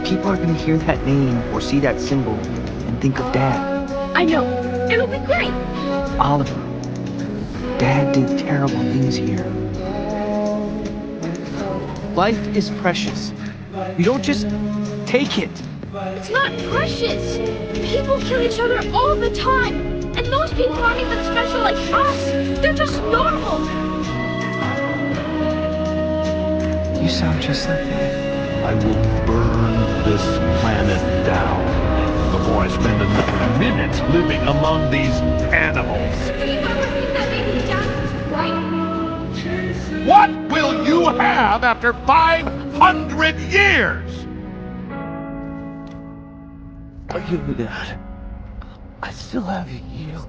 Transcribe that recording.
People are gonna hear that name or see that symbol and think of Dad. I know. It'll be great. Oliver, Dad did terrible things here. Life is precious. You don't just take it. It's not precious. People kill each other all the time. And those people aren't even special like us. They're just normal. You sound just like Dad. I will burn this planet down before I spend another minute living among these animals. Do you ever think that maybe Dad was right? What will you have after 500 years? Forgive me, Dad. I still have you.